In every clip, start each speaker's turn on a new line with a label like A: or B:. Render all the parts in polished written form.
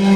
A: In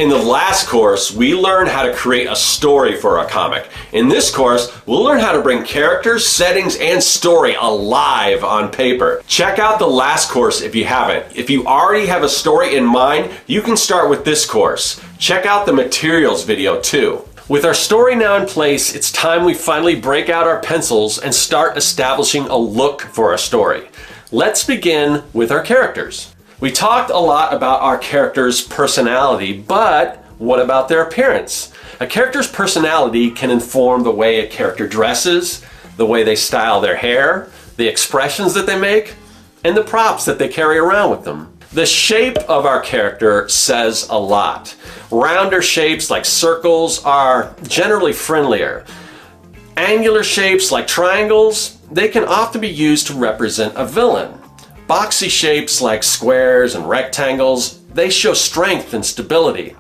A: the last course, we learned how to create a story for a comic. In this course, we'll learn how to bring characters, settings, and story alive on paper. Check out the last course if you haven't. If you already have a story in mind, you can start with this course. Check out the materials video too. With our story now in place, it's time we finally break out our pencils and start establishing a look for our story. Let's begin with our characters. We talked a lot about our character's personality, but what about their appearance? A character's personality can inform the way a character dresses, the way they style their hair, the expressions that they make, and the props that they carry around with them. The shape of our character says a lot. Rounder shapes like circles are generally friendlier. Angular shapes like triangles, they can often be used to represent a villain. Boxy shapes like squares and rectangles, they show strength and stability.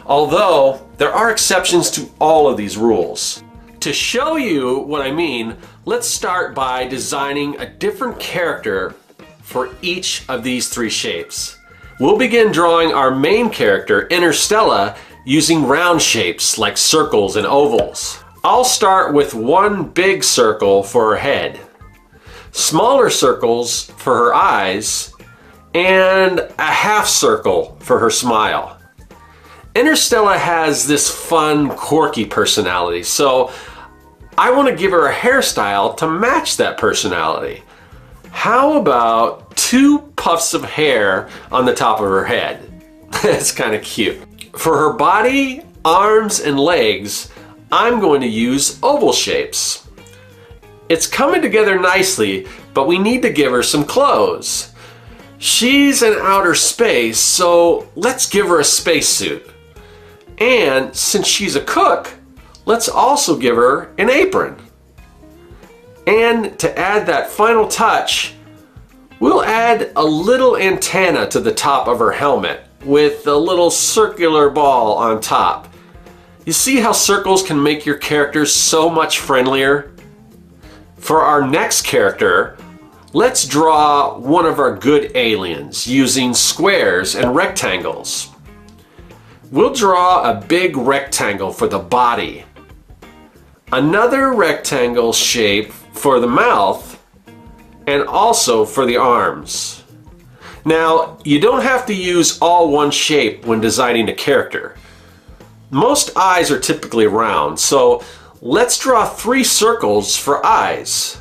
A: Although, there are exceptions to all of these rules. To show you what I mean, let's start by designing a different character for each of these three shapes. We'll begin drawing our main character, Interstella, using round shapes like circles and ovals. I'll start with one big circle for her head, smaller circles for her eyes, and a half circle for her smile. Interstella has this fun, quirky personality, so I want to give her a hairstyle to match that personality. How about 2 puffs of hair on the top of her head? That's kind of cute. For her body, arms, and legs, I'm going to use oval shapes. It's coming together nicely, but we need to give her some clothes. She's in outer space, so let's give her a spacesuit. And since she's a cook, let's also give her an apron. And to add that final touch, we'll add a little antenna to the top of her helmet with a little circular ball on top. You see how circles can make your characters so much friendlier? For our next character, let's draw one of our good aliens using squares and rectangles. We'll draw a big rectangle for the body, another rectangle shape for the mouth, and also for the arms. Now, you don't have to use all one shape when designing a character. Most eyes are typically round, so let's draw 3 circles for eyes.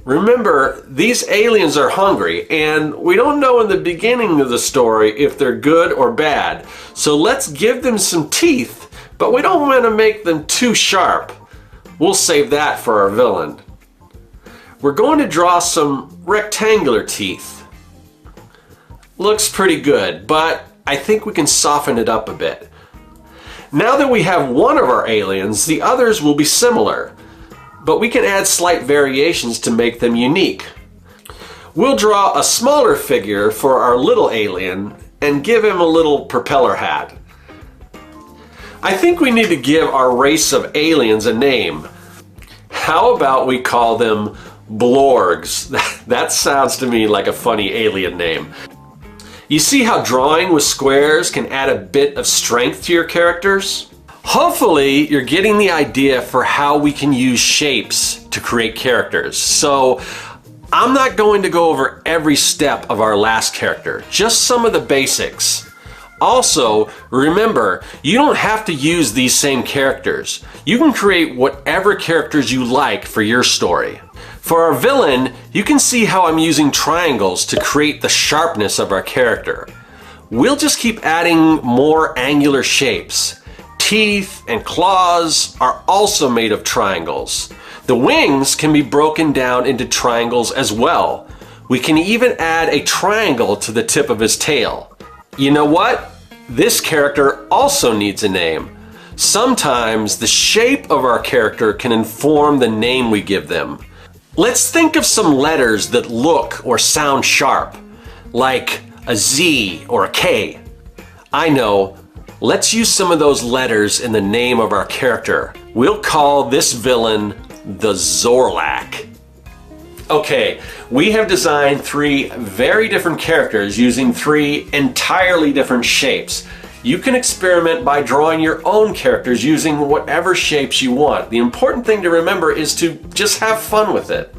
A: Remember, these aliens are hungry, and we don't know in the beginning of the story if they're good or bad. So let's give them some teeth, but we don't want to make them too sharp. We'll save that for our villain. We're going to draw some rectangular teeth. Looks pretty good, but I think we can soften it up a bit. Now that we have one of our aliens, the others will be similar, but we can add slight variations to make them unique. We'll draw a smaller figure for our little alien and give him a little propeller hat. I think we need to give our race of aliens a name. How about we call them Blorgs? That sounds to me like a funny alien name. You see how drawing with squares can add a bit of strength to your characters? Hopefully, you're getting the idea for how we can use shapes to create characters. So, I'm not going to go over every step of our last character, just some of the basics. Also, remember, you don't have to use these same characters. You can create whatever characters you like for your story. For our villain, you can see how I'm using triangles to create the sharpness of our character. We'll just keep adding more angular shapes. Teeth and claws are also made of triangles. The wings can be broken down into triangles as well. We can even add a triangle to the tip of his tail. You know what? This character also needs a name. Sometimes the shape of our character can inform the name we give them. Let's think of some letters that look or sound sharp, like a Z or a K. I know, Let's use some of those letters in the name of our character. We'll call this villain the Zorlak. Okay, we have designed 3 very different characters using 3 entirely different shapes. You can experiment by drawing your own characters using whatever shapes you want. The important thing to remember is to just have fun with it.